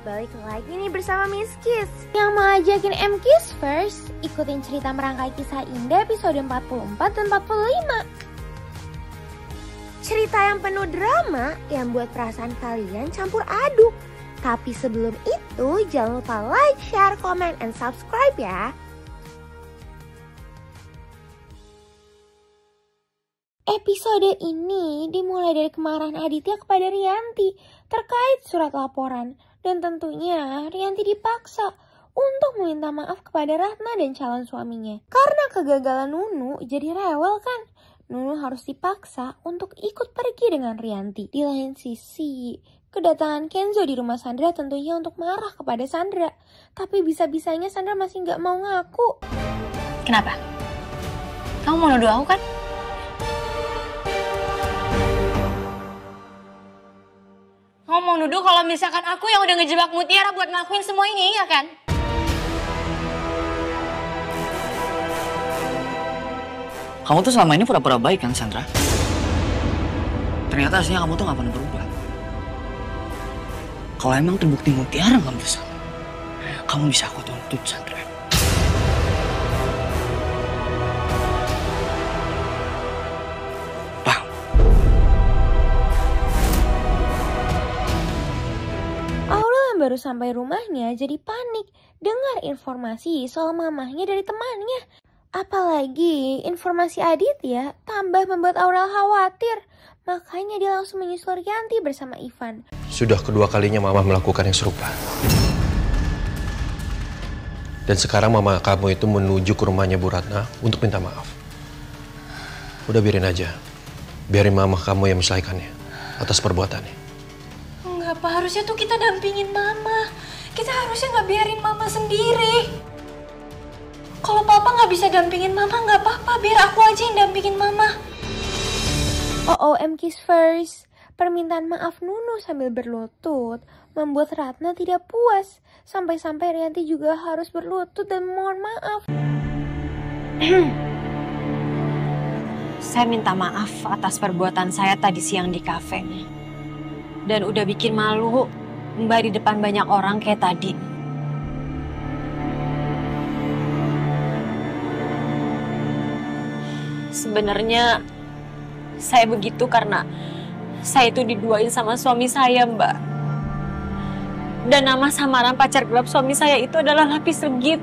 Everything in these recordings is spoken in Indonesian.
balik lagi nih bersama Miss Kiss yang mau ajakin M-Kiss First ikutin cerita merangkai kisah indah episode 44 dan 45. Cerita yang penuh drama yang buat perasaan kalian campur aduk. Tapi sebelum itu jangan lupa like, share, comment, and subscribe ya. Episode ini dimulai dari kemarahan Aditya kepada Rianti terkait surat laporan. Dan tentunya Rianti dipaksa untuk meminta maaf kepada Ratna dan calon suaminya. Karena kegagalan Nunu jadi rewel kan. Nunu harus dipaksa untuk ikut pergi dengan Rianti. Di lain sisi, kedatangan Kenzo di rumah Sandra tentunya untuk marah kepada Sandra. Tapi bisa-bisanya Sandra masih nggak mau ngaku. Kenapa? Kamu mau nuduh aku kan? Kamu mau nuduh kalau misalkan aku yang udah ngejebak Mutiara buat ngelakuin semua ini, ya kan? Kamu tuh selama ini pura-pura baik kan, Sandra? Ternyata aslinya kamu tuh gak pernah berubah. Kalau emang terbukti Mutiara gak bersalah, kamu bisa aku tuntut, Sandra. Paham? Aurel yang baru sampai rumahnya jadi panik dengar informasi soal mamahnya dari temannya. Apalagi informasi Aditya tambah membuat Aurel khawatir. Makanya dia langsung menyusul Rianti bersama Ivan. Sudah kedua kalinya mama melakukan yang serupa. Dan sekarang mama kamu itu menuju ke rumahnya Bu Ratna untuk minta maaf. Udah biarin aja. Biarin mama kamu yang menyelesaikannya atas perbuatannya. Enggak, Pak. Harusnya tuh kita dampingin Mama. Kita harusnya nggak biarin Mama sendiri. Kalau Papa nggak bisa dampingin Mama, nggak apa-apa. Biar aku aja yang dampingin Mama. M-Kiss First. Permintaan maaf Nunu sambil berlutut membuat Ratna tidak puas. Sampai-sampai Rianti juga harus berlutut dan mohon maaf. Saya minta maaf atas perbuatan saya tadi siang di kafe. Dan udah bikin malu Mbak di depan banyak orang kayak tadi. Sebenarnya saya begitu karena saya itu diduain sama suami saya, Mbak. Dan nama samaran pacar gelap suami saya itu adalah Lapis Legit.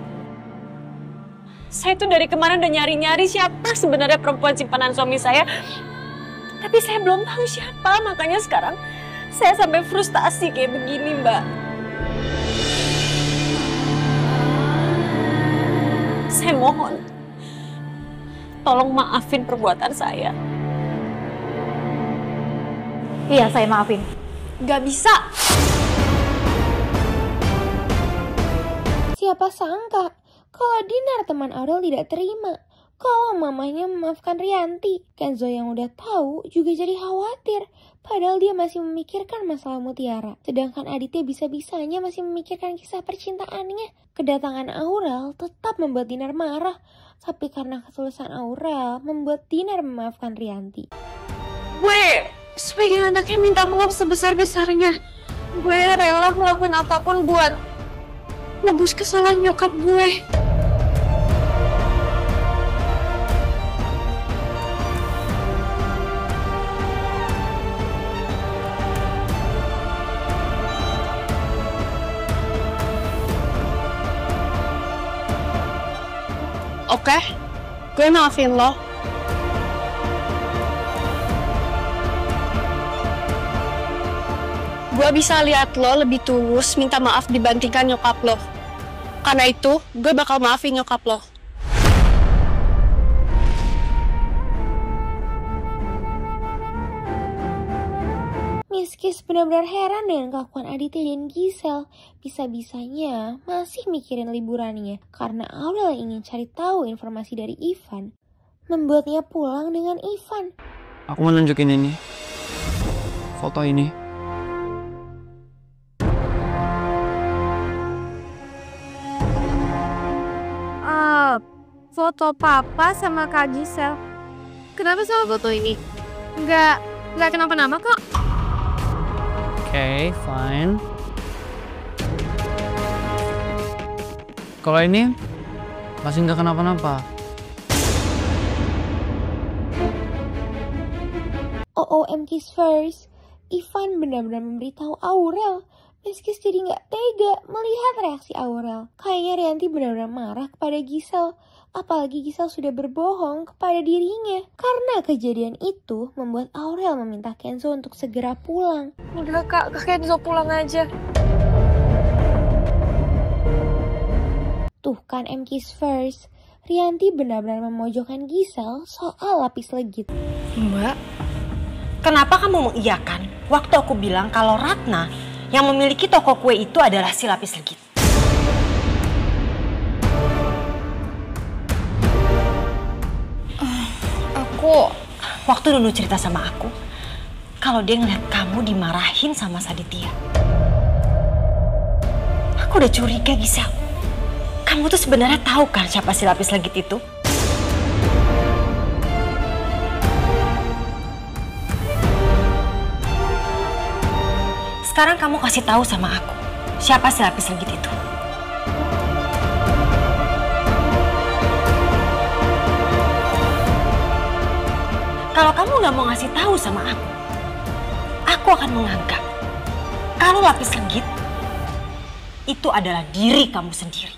Saya itu dari kemarin udah nyari-nyari siapa sebenarnya perempuan simpanan suami saya. Tapi saya belum tahu siapa, makanya sekarang saya sampai frustasi kayak begini, Mbak. Saya mohon, tolong maafin perbuatan saya. Iya, saya maafin. Gak bisa. Siapa sangka kalau Dinar teman Aurel tidak terima kalau mamanya memaafkan Rianti. Kenzo yang udah tahu juga jadi khawatir. Padahal dia masih memikirkan masalah Mutiara. Sedangkan Aditya bisa-bisanya masih memikirkan kisah percintaannya. Kedatangan Aurel tetap membuat Dinar marah. Tapi karena ketulusan Aurel membuat Dinar memaafkan Rianti. Gue sebagai anaknya minta maaf sebesar-besarnya. Gue rela ngelakuin apapun buat nebus kesalahan nyokap gue. Oke, gue maafin lo. Gue bisa lihat lo lebih tulus minta maaf dibandingkan nyokap lo. Karena itu, gue bakal maafin nyokap lo. Miss Kiss benar-benar heran dengan kelakuan Aditya dan Gisel. Bisa-bisanya masih mikirin liburannya. Karena Aurel yang ingin cari tahu informasi dari Ivan, membuatnya pulang dengan Ivan. Aku mau nunjukin ini. Foto ini. Foto Papa sama Kak Gisel. Kenapa sama foto ini? Nggak kenapa-napa kok. Okay, fine. Kalau ini masih nggak kenapa-napa. OMG's first, Ivan benar-benar memberitahu Aurel. Rizky jadi nggak tega melihat reaksi Aurel. Kayaknya Rianti benar-benar marah kepada Gisel. Apalagi Gisel sudah berbohong kepada dirinya. Karena kejadian itu membuat Aurel meminta Kenzo untuk segera pulang. Udah kak Kenzo pulang aja. Tuh kan MK's first, Rianti benar-benar memojokkan Gisel soal lapis legit. Mbak, kenapa kamu mengiyakan waktu aku bilang kalau Ratna yang memiliki toko kue itu adalah si lapis legit? Waktu Nunu cerita sama aku, kalau dia ngeliat kamu dimarahin sama Saditya. Aku udah curiga, Gisel. Kamu tuh sebenarnya tahu kan siapa si lapis legit itu? Sekarang kamu kasih tahu sama aku, siapa si lapis legit itu? Kalau kamu nggak mau ngasih tahu sama aku akan menganggap kalau lapis legit itu adalah diri kamu sendiri.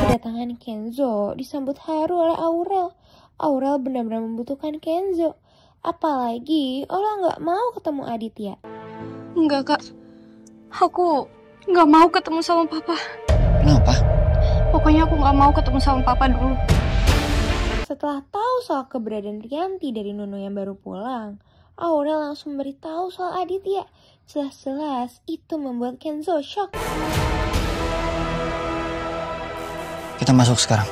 Kedatangan Kenzo disambut haru oleh Aurel. Aurel benar-benar membutuhkan Kenzo. Apalagi Aurel nggak mau ketemu Aditya. Enggak, Kak. Aku nggak mau ketemu sama Papa. Kenapa? Pokoknya aku nggak mau ketemu sama Papa dulu. Setelah tahu soal keberadaan Rianti dari Nunu yang baru pulang, Aurel langsung memberitahu soal Aditya. Jelas-jelas itu membuat Kenzo shock. Kita masuk sekarang.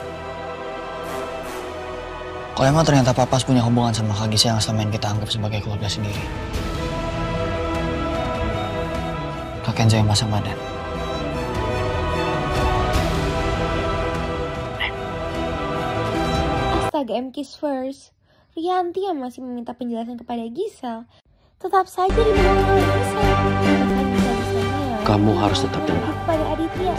Kalau emang ternyata Papas punya hubungan sama Kak Gisel yang selama ini kita anggap sebagai keluarga sendiri, Kak Kenzo yang pasang badan. Astaga MK's first, Rianti yang masih meminta penjelasan kepada Gisel tetap saja dibohongi oleh Gisel. Bahkan bisa-bisanya Kamu harus tetap tenang. kepada Aditya.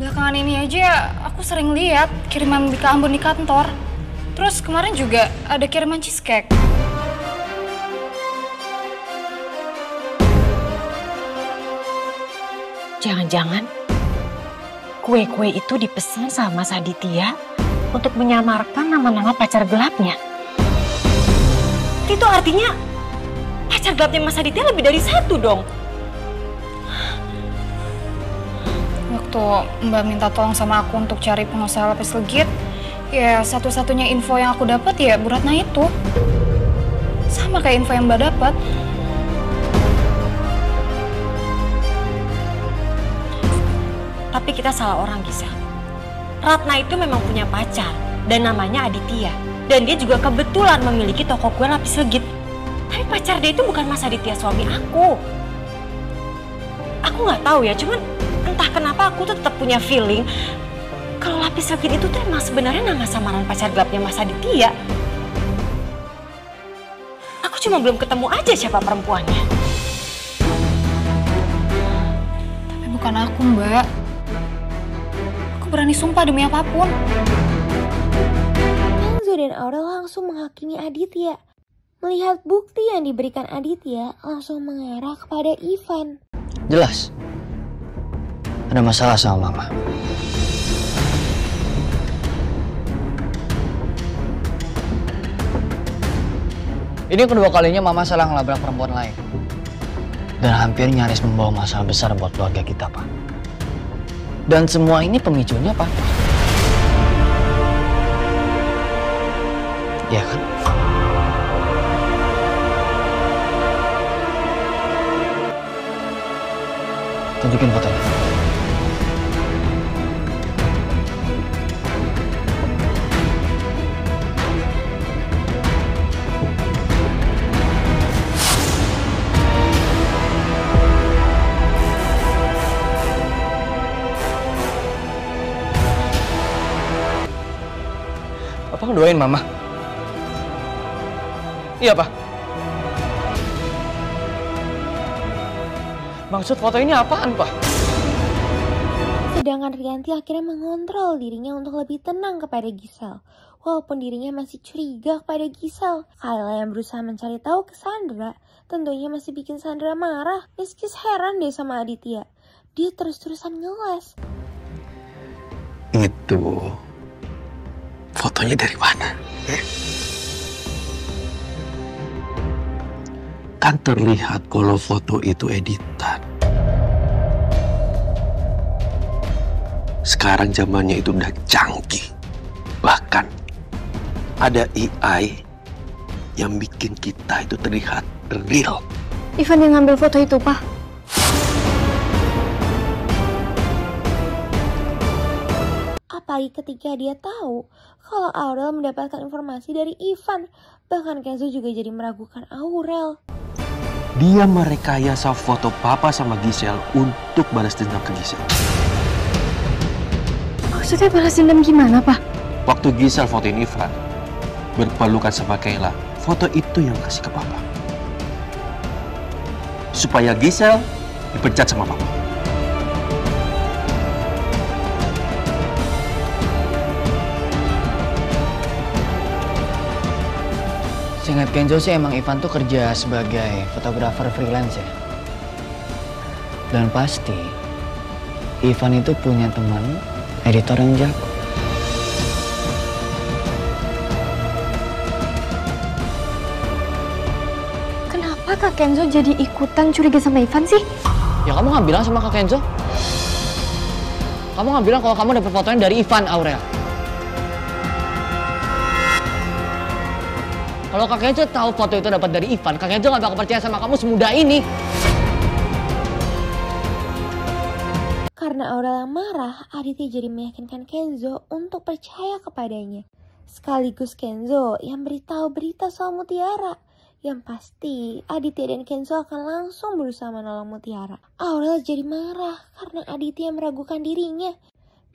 Belakangan ini aja aku sering lihat kiriman Bika Ambon di kantor. Terus kemarin juga ada kiriman cheesecake. Jangan-jangan kue-kue itu dipesan sama Saditya untuk menyamarkan nama-nama pacar gelapnya. Itu artinya pacar gelapnya Mas Saditya lebih dari satu dong. Waktu Mbak minta tolong sama aku untuk cari pengusaha lapis legit, ya satu-satunya info yang aku dapat ya Bu Ratna itu. Sama kayak info yang Mbak dapat. Tapi kita salah orang, Gisel. Ratna itu memang punya pacar dan namanya Aditya. Dan dia juga kebetulan memiliki toko kue lapis legit. Tapi pacar dia itu bukan Mas Aditya, suami aku. Aku nggak tahu ya, cuman entah kenapa aku tuh tetap punya feeling kalau lapis legit itu tuh emang sebenarnya nama samaran pacar gelapnya Mas Aditya. Aku cuma belum ketemu aja siapa perempuannya. Tapi bukan aku, Mbak. Berani sumpah demi apapun. Kenzo dan Aurel langsung menghakimi Aditya. Melihat bukti yang diberikan Aditya, langsung mengarah kepada Ivan. Jelas, ada masalah sama Mama. Ini kedua kalinya Mama salah ngelabrak perempuan lain. Dan hampir nyaris membawa masalah besar buat keluarga kita, Pak. Dan semua ini pemicunya, Pak. Iya kan? Tunjukin fotonya. Papa ngedoain Mama. Iya, Pak. Maksud foto ini apaan, Pak? Sedangkan Rianti akhirnya mengontrol dirinya untuk lebih tenang kepada Gisel. Walaupun dirinya masih curiga kepada Gisel. Kayla yang berusaha mencari tahu ke Sandra tentunya masih bikin Sandra marah. Miskis heran deh sama Aditya. Dia terus-terusan ngeles. Itu fotonya dari mana? Kan terlihat kalau foto itu editan. Sekarang zamannya itu udah canggih. Bahkan ada AI yang bikin kita itu terlihat real. Ivan yang ngambil foto itu, Pak. Apalagi ketika dia tahu kalau Aurel mendapatkan informasi dari Ivan. Bahkan Kenzo juga jadi meragukan Aurel. Dia merekayasa foto Papa sama Gisel untuk balas dendam ke Gisel. Maksudnya balas dendam gimana, Pak? Waktu Gisel fotoin Ivan berpelukan sama Kayla, foto itu yang kasih ke Papa. Supaya Gisel dipecat sama Papa. Seingat Kenzo sih emang Ivan tuh kerja sebagai fotografer freelance ya. Dan pasti Ivan itu punya teman editor yang jago. Kenapa Kak Kenzo jadi ikutan curiga sama Ivan sih? Ya kamu nggak bilang sama Kak Kenzo? Kamu nggak bilang kalau kamu dapet fotonya dari Ivan, Aurel? Kalau Kak Kenzo tahu foto itu dapat dari Ivan, Kak Kenzo nggak bakal percaya sama kamu semudah ini. Karena Aurel yang marah, Aditya jadi meyakinkan Kenzo untuk percaya kepadanya. Sekaligus Kenzo yang beritahu berita soal Mutiara. Yang pasti Aditya dan Kenzo akan langsung berusaha menolong Mutiara. Aurel jadi marah karena Aditya meragukan dirinya.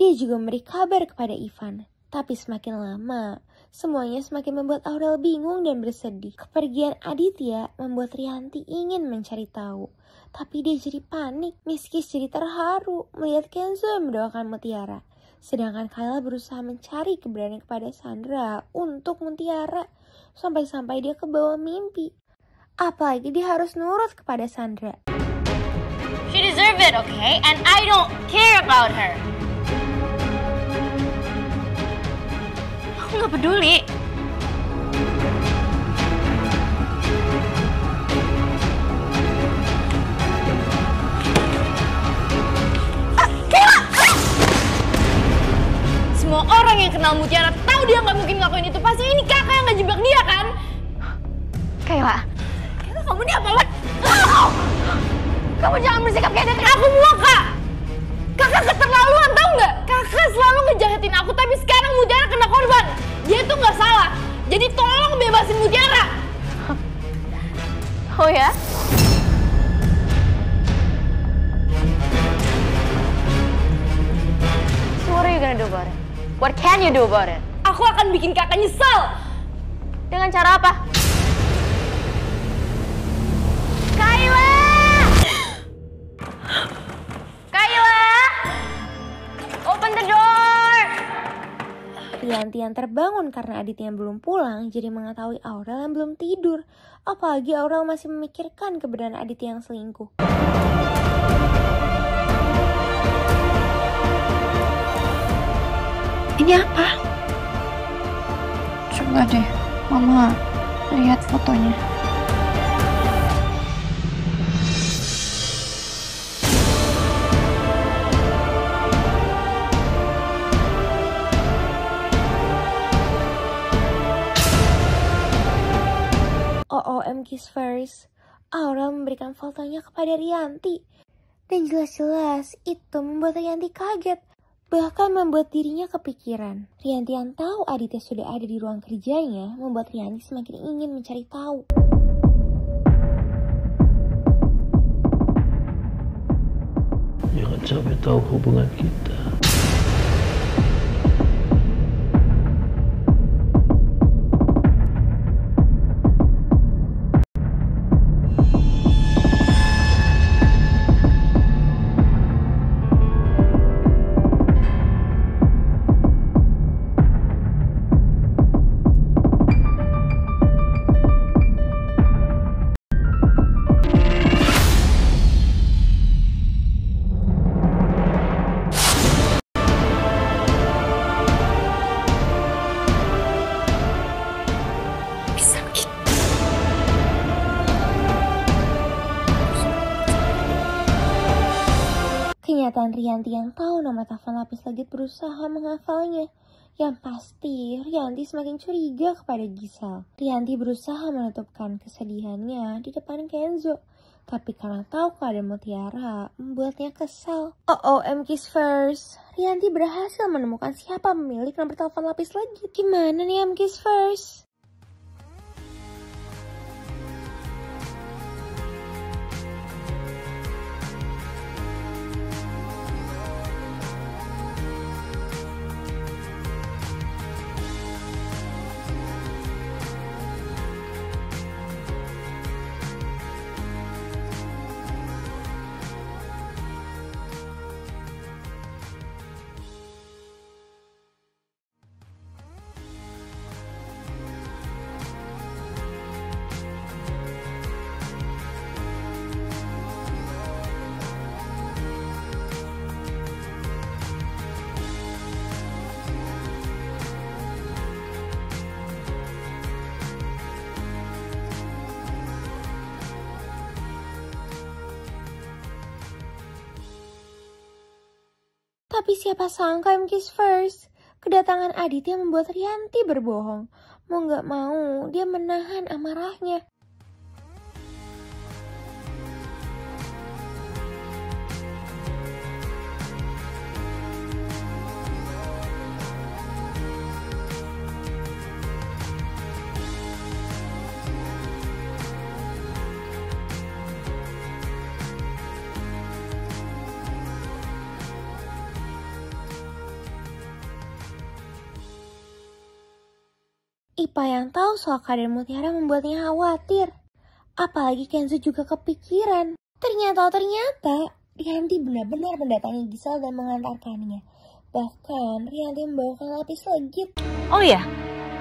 Dia juga memberi kabar kepada Ivan. Tapi semakin lama, semuanya semakin membuat Aurel bingung dan bersedih. Kepergian Aditya membuat Rianti ingin mencari tahu. Tapi dia jadi panik. Miskis jadi terharu melihat Kenzo yang mendoakan Mutiara. Sedangkan Kayla berusaha mencari keberanian kepada Sandra untuk Mutiara. Sampai-sampai dia ke bawah mimpi. Apalagi dia harus nurut kepada Sandra. She deserve it, okay? And I don't care about her. Aku nggak peduli. Semua orang yang kenal Mutiara tahu dia nggak mungkin ngelakuin itu. Pasti ini kakak yang ngejebak dia kan? Kayla. Kayla, kamu ini apa-apaan? Kamu jangan bersikap kayak adik aku mulu, Kak. Kakak keterlaluan, tau nggak? Kakak selalu ngejahatin aku, tapi sekarang Mutiara kena korban. Dia itu nggak salah. Jadi tolong bebasin Mutiara. Oh ya? So what are you gonna do about it? What can you do about it? Aku akan bikin kakak nyesel. Dengan cara apa? Kayla! Kayla! Open the door! Rianti yang terbangun karena Aditya yang belum pulang jadi mengetahui Aurel yang belum tidur. Apalagi Aurel masih memikirkan keberadaan Aditya yang selingkuh. Ini apa? Coba deh, Mama lihat fotonya. OMG's first, Aurel memberikan fotonya kepada Rianti. Dan jelas-jelas itu membuat Rianti kaget. Bahkan membuat dirinya kepikiran. Rianti yang tahu Aditya sudah ada di ruang kerjanya membuat Rianti semakin ingin mencari tahu. Jangan sampai tahu hubungan kita. Ternyata Rianti yang tahu nomor telepon lapis legit berusaha menghafalnya. Yang pasti, Rianti semakin curiga kepada Gisel. Rianti berusaha menutupkan kesedihannya di depan Kenzo. Tapi karena tahu keadaan Mutiara, membuatnya kesal. Kiss first. Rianti berhasil menemukan siapa pemilik nomor telepon lapis legit. Gimana nih Kiss first? Tapi siapa sangka Kiss first, kedatangan Aditya membuat Rianti berbohong. Mau gak mau, dia menahan amarahnya. Ipa yang tahu soal keadaan Mutiara membuatnya khawatir. Apalagi Kenzo juga kepikiran. Ternyata Rianti benar-benar mendatangi Gisel dan mengantarkannya. Bahkan Rianti membawakan lapis legit. Oh iya,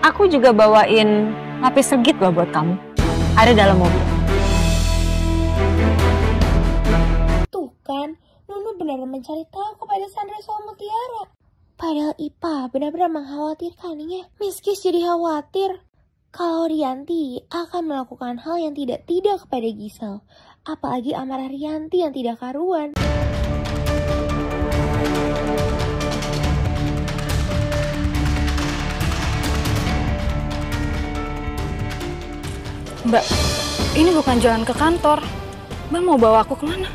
aku juga bawain lapis legit loh buat kamu. Ada dalam mobil. Tuh kan, Nunu benar mencari tahu kepada Sandra soal Mutiara. Padahal Ipa benar-benar mengkhawatirkannya. Miss Kiss jadi khawatir kalau Rianti akan melakukan hal yang tidak kepada Gisel. Apalagi amarah Rianti yang tidak karuan. Mbak, ini bukan jalan ke kantor. Mbak mau bawa aku kemana?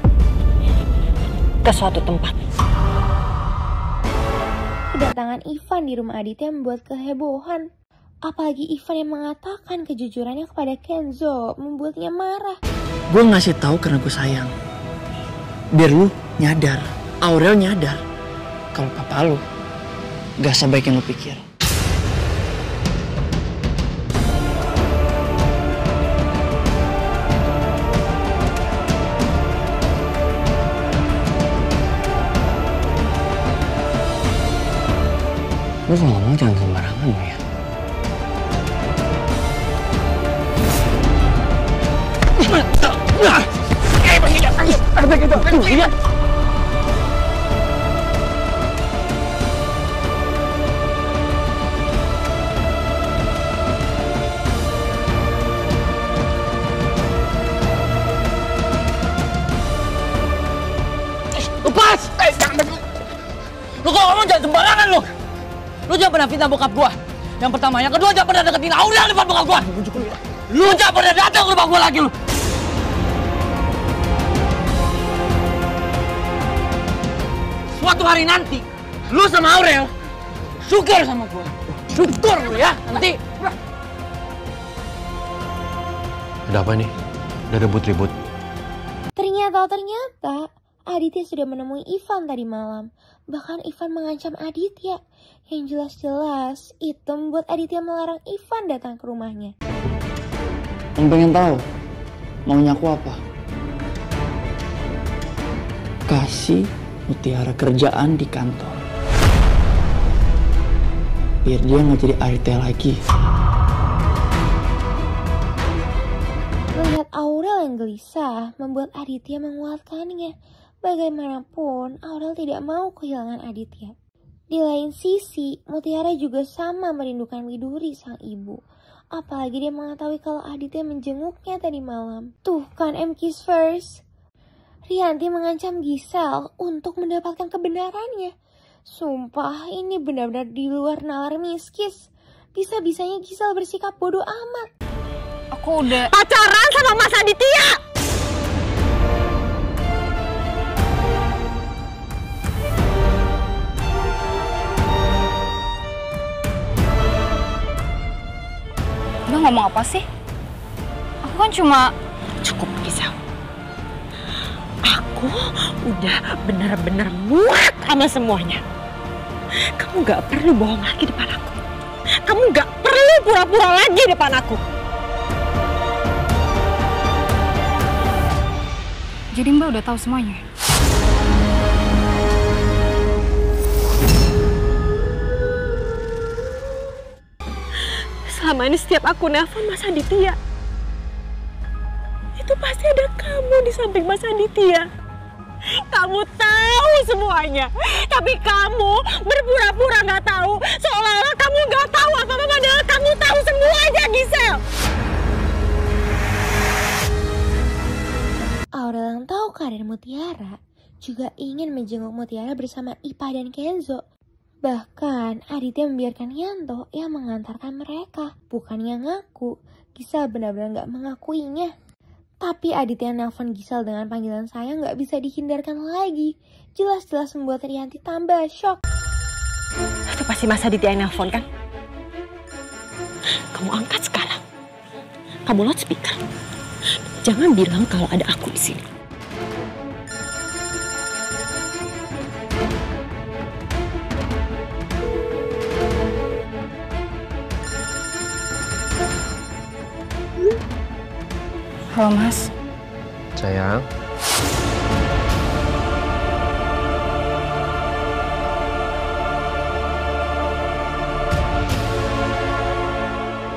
Ke suatu tempat. Kedatangan Ivan di rumah Aditya membuat kehebohan. Apalagi Ivan yang mengatakan kejujurannya kepada Kenzo membuatnya marah. Gue ngasih tahu karena gue sayang. Biar lu nyadar, Aurel nyadar kalau papa lu gak sebaik yang lu pikir. Lu kalau ngomong jangan sembarangan lo ya. Lepas! Lu kalau ngomong jangan sembarangan lu. Lu jangan pernah fitnah bokap gua. Yang pertama, yang kedua jangan pernah deketin Aurel depan bokap gua. Lu jangan pernah datang ke rumah gua lagi lu. Suatu hari nanti, lu sama Aurel syukur sama gua. Syukur lu ya, nanti. Ada apa nih? Udah ribut-ribut. Ternyata Aditya sudah menemui Ivan tadi malam. Bahkan Ivan mengancam Aditya. Yang jelas-jelas itu membuat Aditya melarang Ivan datang ke rumahnya. Om pengen tahu maunya aku apa? Kasih Mutiara kerjaan di kantor. Biar dia nggak jadi ART lagi. Melihat Aurel yang gelisah membuat Aditya menguatkannya. Bagaimanapun, Aurel tidak mau kehilangan Aditya. Di lain sisi, Mutiara juga sama merindukan Widuri sang ibu. Apalagi dia mengetahui kalau Aditya menjenguknya tadi malam. Tuh kan Kiss first. Rianti mengancam Gisel untuk mendapatkan kebenarannya. Sumpah, ini benar-benar di luar nalar Miskis. Bisa-bisanya Gisel bersikap bodoh amat. Aku udah Pacaran sama Mas Aditya! Udah ngomong apa sih? Aku kan cuma... Cukup, Gisel. Aku udah benar-benar muak sama semuanya. Kamu gak perlu bohong lagi depan aku. Kamu gak perlu pura-pura lagi depan aku. Jadi Mbak udah tahu semuanya? Selama ini setiap aku nelpon Mas Aditya, itu pasti ada kamu di samping Mas Aditya. Kamu tahu semuanya, tapi kamu berpura-pura nggak tahu, seolah-olah kamu nggak tahu apa-apa, padahal kamu tahu semuanya, Gisel. Aurel yang tahu keadaan Mutiara juga ingin menjenguk Mutiara bersama Ipa dan Kenzo. Bahkan Aditya membiarkan Yanto yang mengantarkan mereka, bukan yang ngaku. Gisel benar-benar gak mengakuinya. Tapi Aditya nelfon Gisel dengan panggilan sayang gak bisa dihindarkan lagi. Jelas-jelas membuat Rianti tambah shock. Itu pasti Mas Aditya yang nelfon kan? Kamu angkat sekarang. Kamu loudspeaker. Jangan bilang kalau ada aku di sini. Halo Mas. Sayang.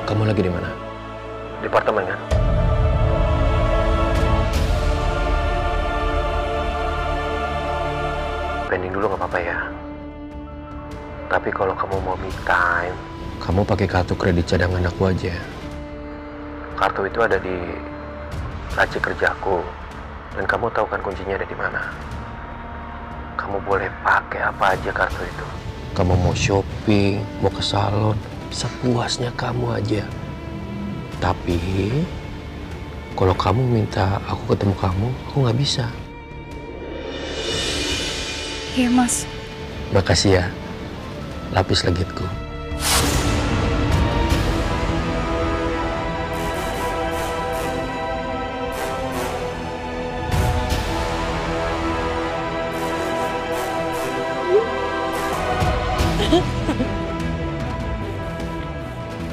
Kamu lagi di mana? Di apartemen kan? Pending dulu nggak apa-apa ya. Tapi kalau kamu mau me time, kamu pakai kartu kredit cadangan aku aja. Kartu itu ada di laci kerjaku, dan kamu tahu kan kuncinya ada di mana. Kamu boleh pakai apa aja kartu itu. Kamu mau shopping, mau ke salon, sepuasnya kamu aja. Tapi kalau kamu minta aku ketemu kamu, aku nggak bisa. Iya Mas. Makasih ya, lapis legitku.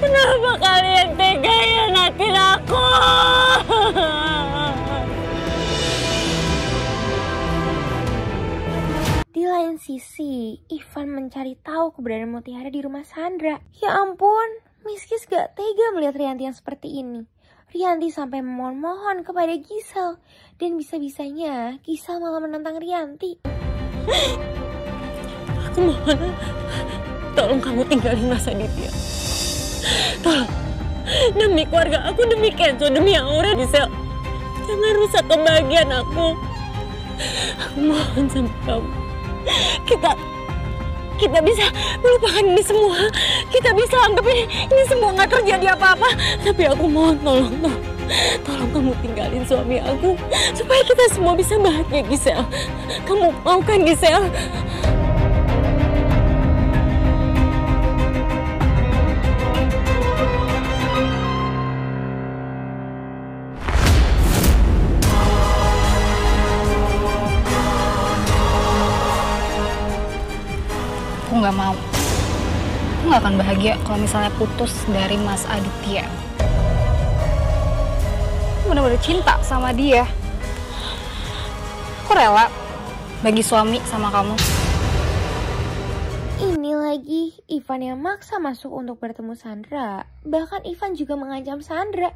Kenapa kalian tega hianatin aku? Di lain sisi, Ivan mencari tahu keberadaan Mutiara di rumah Sandra. Ya ampun, Miskis gak tega melihat Rianti yang seperti ini. Rianti sampai memohon-mohon kepada Gisel. Dan bisa-bisanya Gisel malah menentang Rianti. Aku mohon, tolong kamu tinggalin Mas Aditya. Tolong, demi keluarga aku, demi Kenzo, demi Aura, Gisel. Jangan rusak kebahagiaan aku. Aku mohon sama kamu. Kita bisa melupakan ini semua. Kita bisa anggap ini semua nggak terjadi apa-apa. Tapi aku mohon, tolong kamu tinggalin suami aku supaya kita semua bisa bahagia, Gisel. Kamu mau kan, Gisel? Aku nggak mau. Aku nggak akan bahagia kalau misalnya putus dari Mas Aditya. Aku benar-benar cinta sama dia. Aku rela bagi suami sama kamu. Ini lagi, Ivan yang maksa masuk untuk bertemu Sandra. Bahkan Ivan juga mengancam Sandra.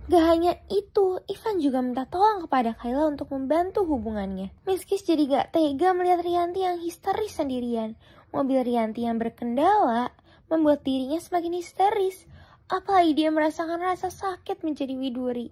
Gak hanya itu, Ivan juga minta tolong kepada Kayla untuk membantu hubungannya. Miskis jadi gak tega melihat Rianti yang histeris sendirian. Mobil Rianti yang berkendala membuat dirinya semakin histeris. Apalagi dia merasakan rasa sakit menjadi widuri.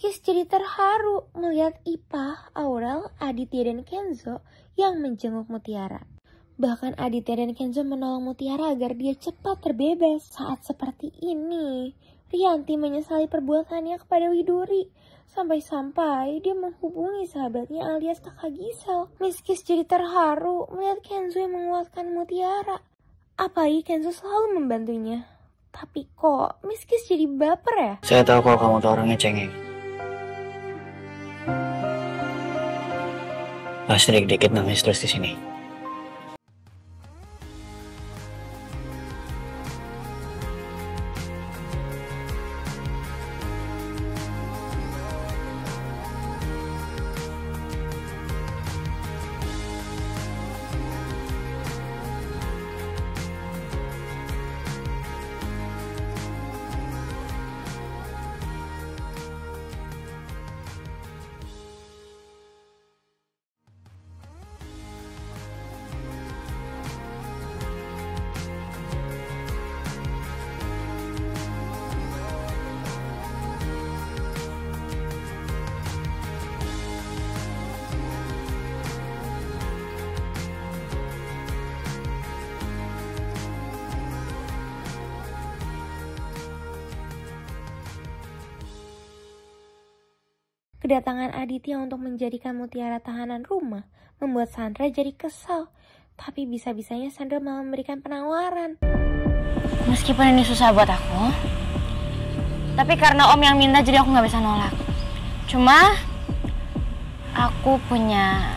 Kis jadi terharu melihat Ipah, Aurel, Aditya, dan Kenzo yang menjenguk Mutiara. Bahkan Aditya dan Kenzo menolong Mutiara agar dia cepat terbebas. Saat seperti ini, Rianti menyesali perbuatannya kepada Widuri. Sampai-sampai dia menghubungi sahabatnya alias kakak Gisel. Miss Kis jadi terharu melihat Kenzo yang menguatkan Mutiara. Apalagi Kenzo selalu membantunya. Tapi kok Miss Kis jadi baper ya? Saya tahu kalau kamu tuh orangnya cengeng. Pasti dikit-dikit nangis terus di sini. Kedatangan Aditya untuk menjadikan Mutiara tahanan rumah membuat Sandra jadi kesal. Tapi bisa-bisanya Sandra malah memberikan penawaran. Meskipun ini susah buat aku, tapi karena Om yang minta jadi aku nggak bisa nolak. Cuma aku punya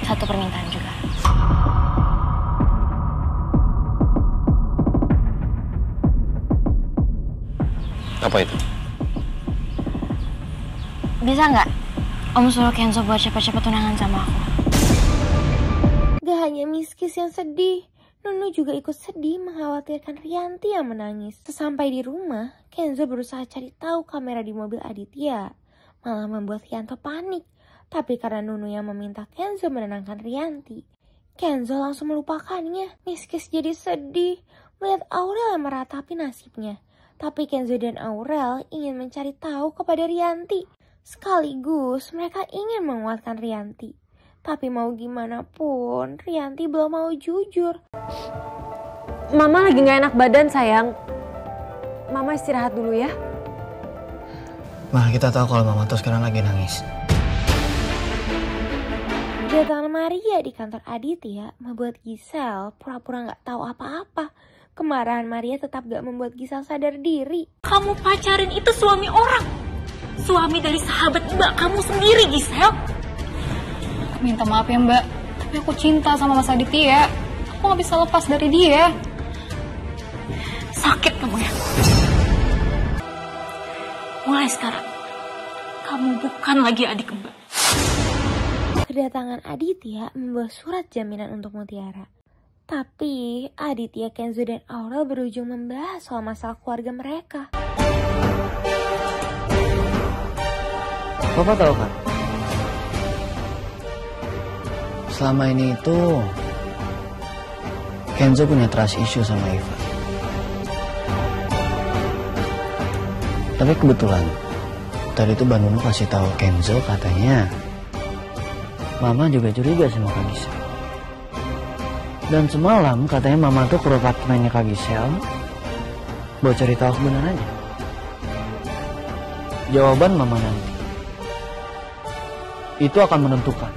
satu permintaan juga. Apa itu? Bisa nggak Om suruh Kenzo buat cepet-cepet tunangan sama aku? Gak hanya Miss Kis yang sedih, Nunu juga ikut sedih mengkhawatirkan Rianti yang menangis. Sesampai di rumah, Kenzo berusaha cari tahu kamera di mobil Aditya. Malah membuat Rianto panik. Tapi karena Nunu yang meminta Kenzo menenangkan Rianti, Kenzo langsung melupakannya. Miss Kis jadi sedih melihat Aurel yang meratapi nasibnya. Tapi Kenzo dan Aurel ingin mencari tahu kepada Rianti. Sekaligus mereka ingin menguatkan Rianti. Tapi mau gimana pun, Rianti belum mau jujur. Mama lagi gak enak badan, sayang. Mama istirahat dulu ya. Ma, kita tahu kalau Mama tuh sekarang lagi nangis. Kedatangan Maria di kantor Aditya membuat Gisel pura-pura gak tahu apa-apa. Kemarahan Maria tetap gak membuat Gisel sadar diri. Kamu pacarin itu suami orang. Suami dari sahabat Mbak kamu sendiri, Gisel. Aku minta maaf ya Mbak, tapi aku cinta sama Mas Aditya. Aku gak bisa lepas dari dia. Sakit kamu ya. Mulai sekarang, kamu bukan lagi adik Mbak. Kedatangan Aditya membawa surat jaminan untuk Mutiara. Tapi Aditya, Kenzo, dan Aurel berujung membahas soal masalah keluarga mereka. Papa tahu kan? Selama ini itu Kenzo punya trust issue sama Ivan. Tapi kebetulan tadi itu Mbak Nunu kasih tahu Kenzo katanya Mama juga curiga sama Kak Gisel. Dan semalam katanya Mama tuh ke apartemennya Kak Gisel buat cari tahu kebenarannya. Jawaban Mama nanti itu akan menentukan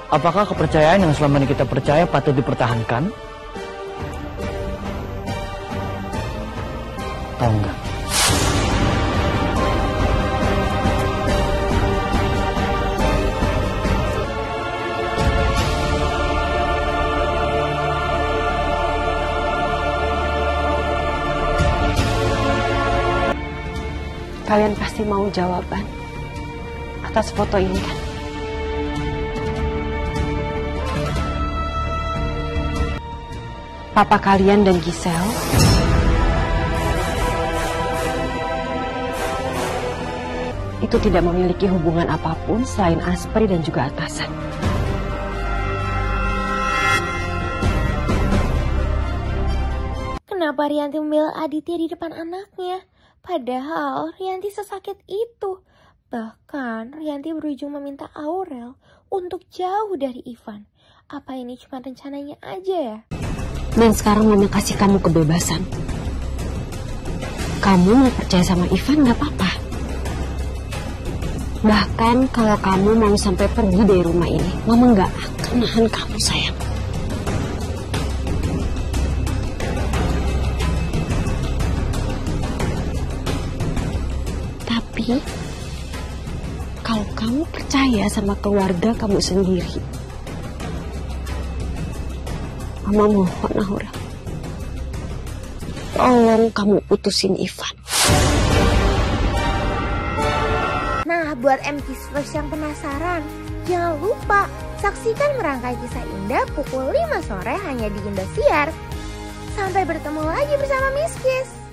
apakah kepercayaan yang selama ini kita percaya patut dipertahankan atau enggak. Kalian pasti mau jawaban atas foto ini kan? Papa kalian dan Gisel itu tidak memiliki hubungan apapun selain Aspri dan juga atasan. Kenapa Rianti membela Aditya di depan anaknya? Padahal Rianti sesakit itu. Bahkan Rianti berujung meminta Aurel untuk jauh dari Ivan. Apa ini cuma rencananya aja ya? Dan sekarang Mama kasih kamu kebebasan. Kamu mau percaya sama Ivan gak apa-apa. Bahkan kalau kamu mau sampai pergi dari rumah ini, Mama gak akan nahan kamu, sayang. Tapi kalau kamu percaya sama keluarga kamu sendiri, Mama mohon, Aurel, tolong kamu putusin Ivan. Nah, buat MKisVerse yang penasaran, jangan lupa saksikan Merangkai Kisah Indah pukul 5 sore hanya di Indosiar. Sampai bertemu lagi bersama Miss Kiss.